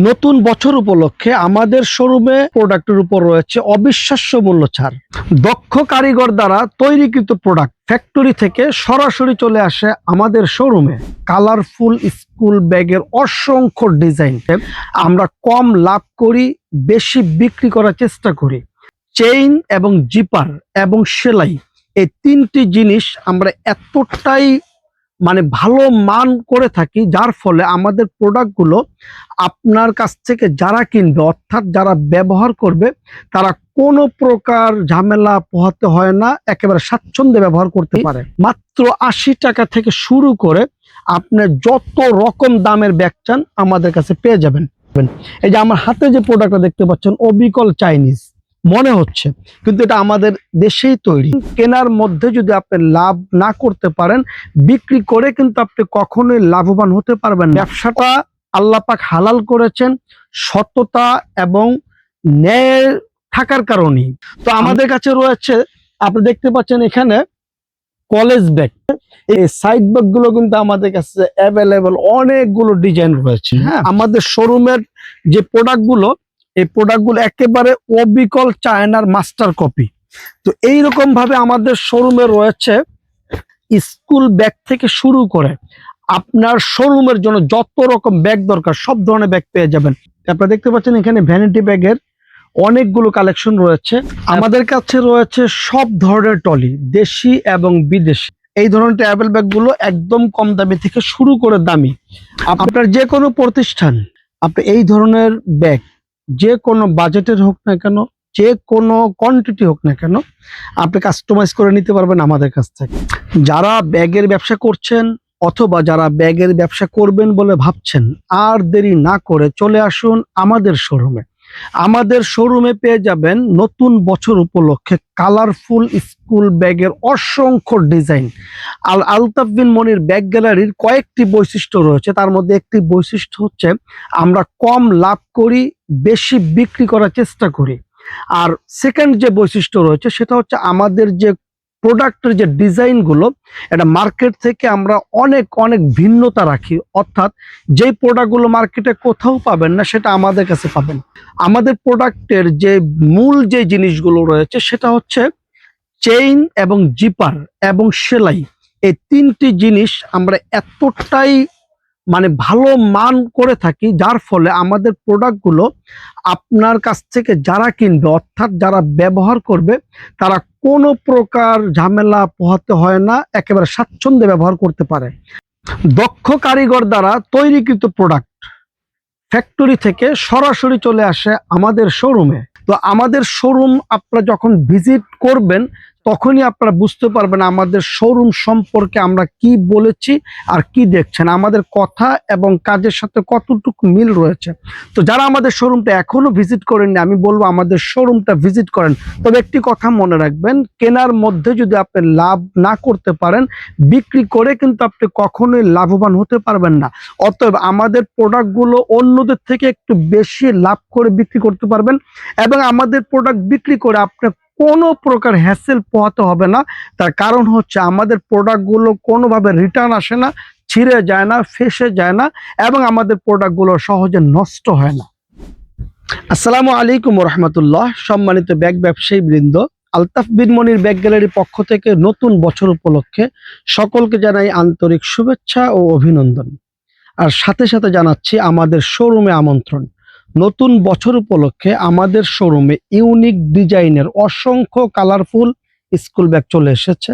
নতুন বছর উপলক্ষে আমাদের শোরুমে প্রোডাক্টের উপর রয়েছে অবিশ্বাস্য মূল্য ছাড়। দক্ষ কারিগর দ্বারা তৈরিকৃত প্রোডাক্ট ফ্যাক্টরি থেকে সরাসরি চলে আসে আমাদের শোরুমে। কালারফুল স্কুল ব্যাগের অসংখ্য ডিজাইন আমরা কম লাভ করি, বেশি বিক্রি করার চেষ্টা করি। চেইন এবং জিপার এবং সেলাই, এই তিনটি জিনিস আমরা এতটাই ভালো মান করে থাকি, যার ফলে আমাদের প্রোডাক্টগুলো আপনার কাছ থেকে যারা কিনবে, অর্থাৎ যারা ব্যবহার করবে, তারা কোনো প্রকার ঝামেলা পোহাতে হয় না, একেবারে স্বাচ্ছন্দ্যে ব্যবহার করতে পারে। মাত্র 80 টাকা থেকে শুরু করে আপনি যত রকম দামের ব্যাগ চান আমাদের কাছে পেয়ে যাবেন। এই যে আমার হাতে যে প্রোডাক্টটা দেখতে পাচ্ছেন, অবিকল চাইনিজ মনে হচ্ছে, কিন্তু এটা আমাদের দেশেই তৈরি। কেনার মধ্যে যদি আপনি লাভ না করতে পারেন, বিক্রি করে কিন্তু আপনি কখনোই লাভবান হতে পারবেন না। ব্যবসাটা আল্লাহ পাক হালাল করেছেন সততা এবং ন্যায় থাকার কারণেই। তো আমাদের কাছে রয়েছে, আপনি দেখতে পাচ্ছেন এখানে কলেজ ব্যাগ, এই সাইড ব্যাগ গুলো কিন্তু আমাদের কাছে অ্যাভেলেবল অনেকগুলো ডিজাইন রয়েছে। হ্যাঁ, আমাদের শোরুমের যে প্রোডাক্টগুলো, এই প্রোডাক্টগুলো একেবারে অবিকল চায়নার মাস্টার কপি। তো এইরকম ভাবে আমাদের শোরুমে রয়েছে স্কুল ব্যাগ থেকে শুরু করে আপনার শোরুমের জন্য যত রকম ব্যাগ দরকার সব ধরনের ব্যাগ পেয়ে যাবেন। আপনারা দেখতে পাচ্ছেন এখানে ভ্যানিটি ব্যাগের অনেকগুলো কালেকশন রয়েছে। আমাদের কাছে রয়েছে সব ধরনের ট্রলি, দেশি এবং বিদেশি। এই ধরনের ট্রাভেল ব্যাগগুলো একদম কম দামি থেকে শুরু করে দামি। আপনার যে কোনো প্রতিষ্ঠান, আপনি এই ধরনের ব্যাগ যে কোনো বাজেটের হোক না কেন, যে কোনো কোয়ান্টিটি হোক না কেন, আপনি কাস্টমাইজ করে নিতে পারবেন আমাদের কাছ থেকে। যারা ব্যাগের ব্যবসা করছেন অথবা যারা ব্যাগের ব্যবসা করবেন বলে ভাবছেন, আর দেরি না করে চলে আসুন আমাদের শোরুমে। আমাদের শোরুমে পেয়ে যাবেন নতুন বছর উপলক্ষে কালারফুল স্কুল ব্যাগের অসংখ্য ডিজাইন। আলতাফ বিন মনির ব্যাগ গ্যালারির কয়েকটি বৈশিষ্ট্য রয়েছে, তার মধ্যে একটি বৈশিষ্ট্য হচ্ছে আমরা কম লাভ করি, বেশি বিক্রি করার চেষ্টা করি। আর সেকেন্ড যে বৈশিষ্ট্য রয়েছে সেটা হচ্ছে আমাদের যে প্রোডাক্টের যে ডিজাইনগুলো, এটা মার্কেট থেকে আমরা অনেক অনেক ভিন্নতা রাখি, অর্থাৎ যেই প্রোডাক্টগুলো মার্কেটে কোথাও পাবেন না সেটা আমাদের কাছে পাবেন। আমাদের প্রোডাক্টের যে মূল যে জিনিসগুলো রয়েছে সেটা হচ্ছে চেইন এবং জিপার এবং সেলাই, এই তিনটি জিনিস আমরা এতটাই ভালো মান করে থাকি, যার ফলে আমাদের প্রোডাক্টগুলো আপনার কাছ থেকে যারা কিনবে, অর্থাৎ যারা ব্যবহার করবে, তারা কোনো প্রকার ঝামেলা পোহাতে হয় না, একেবারে স্বাচ্ছন্দ্যে ব্যবহার করতে পারে। দক্ষ কারিগর দ্বারা তৈরিকৃত প্রোডাক্ট ফ্যাক্টরি থেকে সরাসরি চলে আসে আমাদের শোরুমে। তো আমাদের শোরুম আপনারা যখন ভিজিট করবেন তখনই আপনারা বুঝতে পারবেন আমাদের শোরুম সম্পর্কে আমরা কি বলেছি আর কি দেখছেন, আমাদের কথা এবং কাজের সাথে কতটুকু মিল রয়েছে। তো যারা আমাদের শোরুমটা এখনো ভিজিট করেননি, আমি বলবো আমাদের শোরুমটা ভিজিট করেন। তবে একটি কথা মনে রাখবেন, কেনার মধ্যে যদি আপনি লাভ না করতে পারেন, বিক্রি করে কিন্তু আপনি কখনোই লাভবান হতে পারবেন না। অতএব আমাদের প্রোডাক্টগুলো অন্যদের থেকে একটু বেশি লাভ করে বিক্রি করতে পারবেন, এবং আমাদের প্রোডাক্ট বিক্রি করে আপনার কোনো প্রকার হ্যাসেল পোহাতে হবে না। তার কারণ হচ্ছে আমাদের প্রোডাক্টগুলো কোনোভাবে রিটার্ন আসে না, ছিঁড়ে যায় না, ফেসে যায় না, এবং আমাদের প্রোডাক্টগুলো সহজে নষ্ট হয় না। আসসালামু আলাইকুম রহমতুল্লাহ। সম্মানিত ব্যাগ ব্যবসায়ী বৃন্দ, আলতাফ বিন মনির ব্যাগ গ্যালারির পক্ষ থেকে নতুন বছর উপলক্ষে সকলকে জানাই আন্তরিক শুভেচ্ছা ও অভিনন্দন। আর সাথে সাথে জানাচ্ছি আমাদের শোরুমে আমন্ত্রণ। নতুন বছর উপলক্ষে আমাদের শোরুমে ইউনিক ডিজাইনের অসংখ্য কালারফুল স্কুল ব্যাগ চলে এসেছে,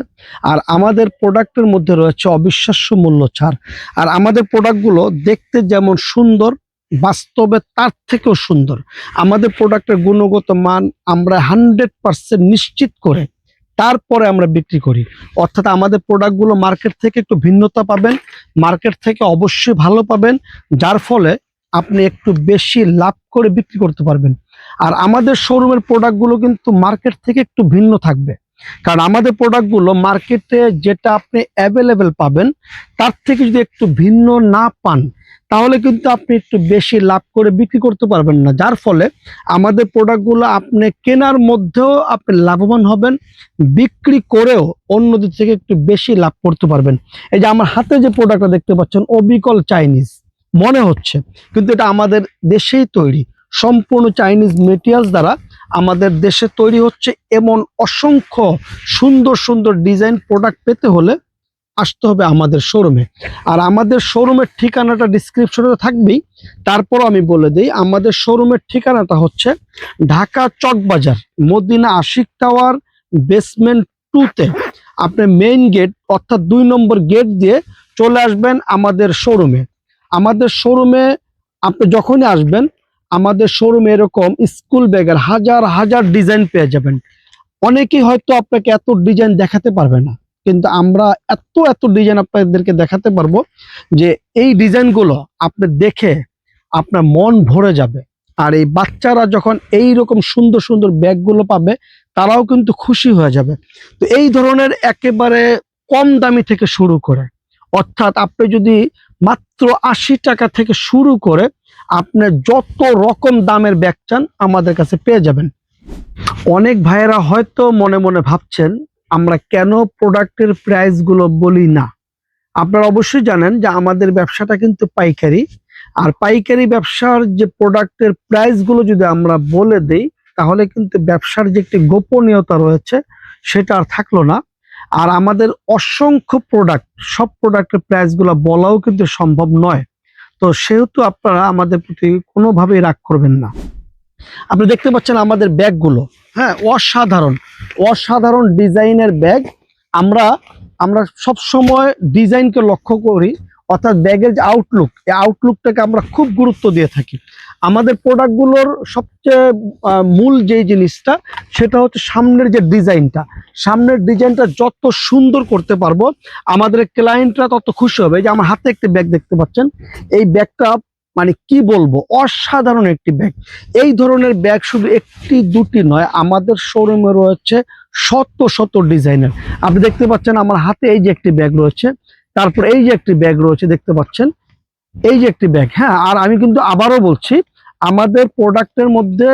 আর আমাদের প্রোডাক্টের মধ্যে রয়েছে অবিশ্বাস্য মূল্য ছাড়। আর আমাদের প্রোডাক্টগুলো দেখতে যেমন সুন্দর, বাস্তবে তার থেকেও সুন্দর। আমাদের প্রোডাক্টের গুণগত মান আমরা 100% নিশ্চিত করে তারপরে আমরা বিক্রি করি, অর্থাৎ আমাদের প্রোডাক্টগুলো মার্কেট থেকে একটু ভিন্নতা পাবেন, মার্কেট থেকে অবশ্যই ভালো পাবেন, যার ফলে আপনি একটু বেশি লাভ করে বিক্রি করতে পারবেন। আর আমাদের শোরুমের প্রোডাক্টগুলো কিন্তু মার্কেট থেকে একটু ভিন্ন থাকবে, কারণ আমাদের প্রোডাক্টগুলো মার্কেটে যেটা আপনি অ্যাভেলেবেল পাবেন তার থেকে যদি একটু ভিন্ন না পান, তাহলে কিন্তু আপনি একটু বেশি লাভ করে বিক্রি করতে পারবেন না। যার ফলে আমাদের প্রোডাক্টগুলো আপনি কেনার মধ্যেও আপনি লাভবান হবেন, বিক্রি করেও অন্যদের থেকে একটু বেশি লাভ করতে পারবেন। এই যে আমার হাতে যে প্রোডাক্টটা দেখতে পাচ্ছেন, অবিকল চাইনিজ মনে হচ্ছে, কিন্তু এটা আমাদের দেশেই তৈরি, সম্পূর্ণ চাইনিজ মেটেরিয়ালস দ্বারা আমাদের দেশে তৈরি হচ্ছে। এমন অসংখ্য সুন্দর সুন্দর ডিজাইন প্রোডাক্ট পেতে হলে আসতে হবে আমাদের শোরুমে। আর আমাদের শোরুমের ঠিকানাটা ডিসক্রিপশনে থাকবেই, তারপর আমি বলে দিই আমাদের শোরুমের ঠিকানাটা হচ্ছে ঢাকা চকবাজার মদিনা আশিক টাওয়ার বেসমেন্ট 2-তে। আপনি মেইন গেট অর্থাৎ 2 নম্বর গেট দিয়ে চলে আসবেন আমাদের শোরুমে। আমাদের শোরুমে আপনি যখনই আসবেন, আমাদের শোরুমে এরকম স্কুল ব্যাগের হাজার হাজার ডিজাইন পেয়ে যাবেন। অনেকেই হয়তো আপনাকে এত ডিজাইন দেখাতে পারবে না, কিন্তু আমরা এত এত ডিজাইন আপনাদেরকে দেখাতে পারবো যে এই ডিজাইনগুলো আপনি দেখে আপনার মন ভরে যাবে। আর এই বাচ্চারা যখন এই রকম সুন্দর সুন্দর ব্যাগগুলো পাবে, তারাও কিন্তু খুশি হয়ে যাবে। তো এই ধরনের একেবারে কম দামি থেকে শুরু করে, অর্থাৎ আপনি যদি মাত্র 80 টাকা থেকে শুরু করে আপনি যত রকম দামের ব্যাগ চান আমাদের কাছে পেয়ে যাবেন। অনেক ভাইয়েরা হয়তো মনে মনে ভাবছেন আমরা কেন প্রোডাক্টের প্রাইসগুলো বলি না। আপনারা অবশ্যই জানেন যে আমাদের ব্যবসাটা কিন্তু পাইকারি, আর পাইকারি ব্যবসার যে প্রোডাক্টের প্রাইসগুলো যদি আমরা বলে দেই, তাহলে কিন্তু ব্যবসার যে একটি গোপনীয়তা রয়েছে সেটা আর থাকলো না। আর আমাদের অসংখ্য প্রোডাক্ট, সব প্রোডাক্টের প্রাইসগুলো বলাও কিন্তু সম্ভব নয়। তো সেহেতু আপনারা আমাদের প্রতি কোনোভাবেই রাগ করবেন না। আপনি দেখতে পাচ্ছেন আমাদের ব্যাগগুলো, হ্যাঁ, অসাধারণ অসাধারণ ডিজাইনের ব্যাগ। আমরা আমরা সব সময় ডিজাইনকে লক্ষ্য করি, অর্থাৎ ব্যাগের যে আউটলুক, এই আউটলুকটাকে আমরা খুব গুরুত্ব দিয়ে থাকি। আমাদের প্রোডাক্টগুলোর সবচেয়ে মূল যেই জিনিসটা, সেটা হচ্ছে সামনের যে ডিজাইনটা। সামনের ডিজাইনটা যত সুন্দর করতে পারবো আমাদের ক্লায়েন্টরা তত খুশি হবে। এই যে আমার হাতে একটি ব্যাগ দেখতে পাচ্ছেন, এই ব্যাগটা মানে কি বলবো, অসাধারণ একটি ব্যাগ। এই ধরনের ব্যাগ শুধু একটি দুটি নয়, আমাদের শোরুমে রয়েছে শত শত ডিজাইনের। আপনি দেখতে পাচ্ছেন আমার হাতে এই যে একটি ব্যাগ রয়েছে, তারপর এই যে একটি ব্যাগ রয়েছে দেখতে পাচ্ছেন, এই যে একটি ব্যাগ। হ্যাঁ, আর আমি কিন্তু আবারও বলছি, আমাদের প্রোডাক্টের মধ্যে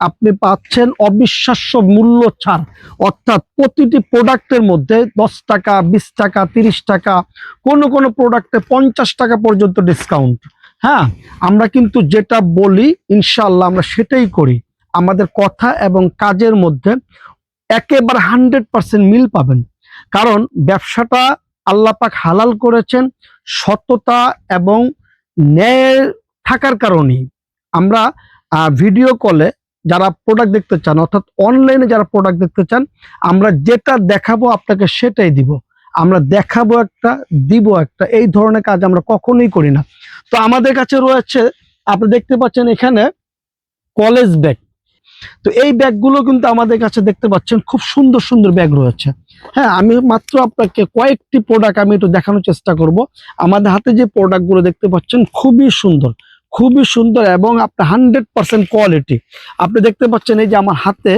আপনি পাচ্ছেন অবিশ্বাস্য মূল্য ছাড়, অর্থাৎ প্রতিটি প্রোডাক্টের মধ্যে 10 টাকা, 20 টাকা, 30 টাকা, কোনো কোনো প্রোডাক্টে 50 টাকা পর্যন্ত ডিসকাউন্ট। হ্যাঁ, আমরা কিন্তু যেটা বলি ইনশাআল্লাহ আমরা সেটাই করি। আমাদের কথা এবং কাজের মধ্যে একেবারে 100% মিল পাবেন। কারণ ব্যবসাটা আল্লাহ পাক হালাল করেছেন সততা এবং ন্যায় থাকার কারণেই। আমরা ভিডিও কলে যারা প্রোডাক্ট দেখতে চান, অর্থাৎ অনলাইনে যারা প্রোডাক্ট দেখতে চান, আমরা যেটা দেখাবো আপনাকে সেটাই দিব। আমরা দেখাবো একটা, দিব একটা, এই ধরনের কাজ আমরা কখনোই করি না। তো আমাদের কাছে রয়েছে, আপনি দেখতে পাচ্ছেন এখানে কলেজ ব্যাগ। তো এই ব্যাগগুলো কিন্তু আমাদের কাছে দেখতে পাচ্ছেন খুব সুন্দর সুন্দর ব্যাগ রয়েছে। হ্যাঁ, আমি মাত্র আপনাকে কয়েকটি প্রোডাক্ট আমি একটু দেখানোর চেষ্টা করব। আমাদের হাতে যে প্রোডাক্টগুলো দেখতে পাচ্ছেন খুবই সুন্দর, খুবই সুন্দর এবং আপনার 100% কোয়ালিটি। আপনি দেখতে পাচ্ছেন এই যে আমার হাতে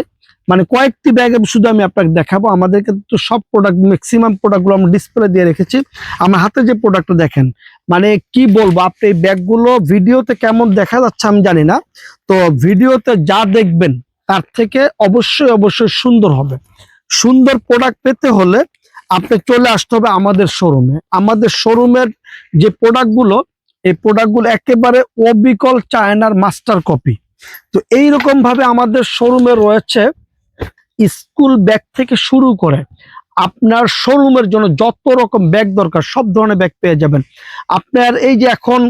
মানে কয়েকটি ব্যাগ শুধু আমি আপনাকে দেখাবো। আমাদের কিন্তু সব প্রোডাক্ট, ম্যাক্সিমাম প্রোডাক্টগুলো আমরা ডিসপ্লে দিয়ে রেখেছি। আমার হাতে যে প্রোডাক্টটা দেখেন, মানে কি বলবো, আপনি এই ব্যাগগুলো ভিডিওতে কেমন দেখা যাচ্ছে আমি জানি না, তো ভিডিওতে যা দেখবেন তার থেকে অবশ্যই অবশ্যই সুন্দর হবে। সুন্দর প্রোডাক্ট পেতে হলে আপনি চলে আসতে হবে আমাদের শোরুমে। আমাদের শোরুমের যে প্রোডাক্টগুলো, এই প্রোডাক্টগুলো একেবারে অবিকল চায়নার মাস্টার কপি। তো এইরকম ভাবে আমাদের শোরুমে রয়েছে স্কুল ব্যাগ থেকে শুরু করে আপনার শোরুমের জন্য যত রকম ব্যাগ দরকার সব ধরনের ব্যাগ পেয়ে যাবেন। আপনার এই যে এখন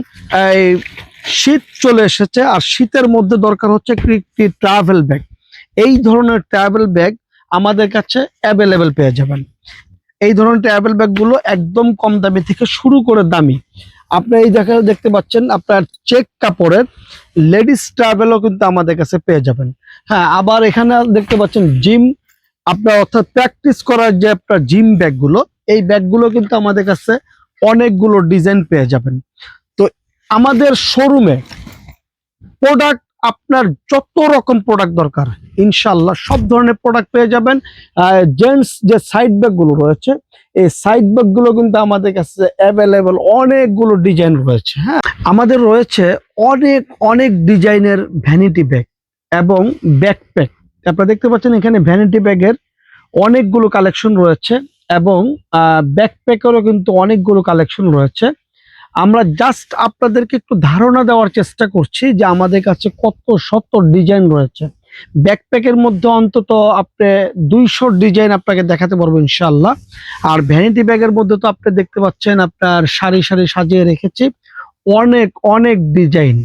শীত চলে এসেছে, আর শীতের মধ্যে দরকার হচ্ছে একটি ট্রাভেল ব্যাগ। এই ধরনের ট্রাভেল ব্যাগ আমাদের কাছে অ্যাভেলেবেল পেয়ে যাবেন। এই ধরনের ট্রাভেল ব্যাগগুলো একদম কম দামি থেকে শুরু করে দামি। আপনি এই দেখতে পাচ্ছেন আপনার চেক কাপড়ের লেডিস ট্রাভেলও কিন্তু আমাদের কাছে পেয়ে যাবেন। হ্যাঁ, আবার এখানে দেখতে পাচ্ছেন জিম, আপনার অর্থাৎ প্র্যাকটিস করার যে আপনার জিম ব্যাগগুলো, এই ব্যাগগুলো কিন্তু আমাদের কাছে অনেকগুলো ডিজাইন পেয়ে যাবেন। তো আমাদের শোরুমে প্রোডাক্ট, আপনার যত রকম প্রোডাক্ট দরকার ইনশাল্লাহ সব ধরনের প্রোডাক্ট পেয়ে যাবেন। জেন্টস যে সাইড ব্যাগগুলো রয়েছে, এই সাইড ব্যাগগুলো কিন্তু আমাদের কাছে অ্যাভেলেবল অনেকগুলো ডিজাইন রয়েছে। হ্যাঁ, আমাদের রয়েছে অনেক অনেক ডিজাইনের ভ্যানিটি ব্যাগ এবং ব্যাকপ্যাক। আপনারা দেখতে পাচ্ছেন এখানে ভ্যানিটি ব্যাগের অনেকগুলো কালেকশন রয়েছে এবং ব্যাকপ্যাকেরও কিন্তু অনেকগুলো কালেকশন রয়েছে। আমরা জাস্ট আপনাদেরকে একটু ধারণা দেওয়ার চেষ্টা করছি যে আমাদের কাছে কত শত ডিজাইন রয়েছে। ব্যাকপ্যাকের মধ্যে অন্তত আপনি 200 ডিজাইন আপনাকে দেখাতে পারবো ইনশাআল্লাহ। আর ভ্যানিটি ব্যাগের মধ্যে তো আপনি দেখতে পাচ্ছেন আপনার সারি সারি সাজিয়ে রেখেছি অনেক অনেক ডিজাইন।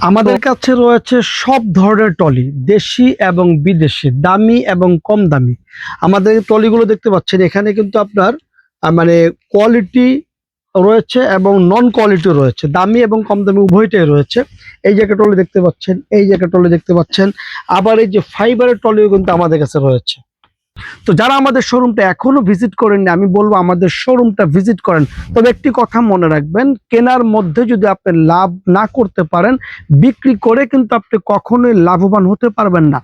আমাদের কাছে রয়েছে সব ধরনের ট্রলি, দেশি এবং বিদেশি, দামি এবং কম দামি। আমাদের ট্রলিগুলো দেখতে পাচ্ছেন এখানে কিন্তু আপনার মানে কোয়ালিটি রয়েছে এবং নন কোয়ালিটি রয়েছে, দামি এবং কম দামি উভয়টাই রয়েছে। এই জায়গা ট্রলি দেখতে পাচ্ছেন, এই জায়গা ট্রলি দেখতে পাচ্ছেন, আবার এই যে ফাইবারের ট্রলিও কিন্তু আমাদের কাছে রয়েছে। তো যারা আমাদের শোরুমটা এখনো ভিজিট করেননি, আমি বলবো আমাদের শোরুমটা ভিজিট করেন। তবে একটি কথা মনে রাখবেন, কেনার মধ্যে যদি আপনি লাভ না করতে পারেন, বিক্রি করে কিন্তু আপনি কখনোই লাভবান হতে পারবেন না।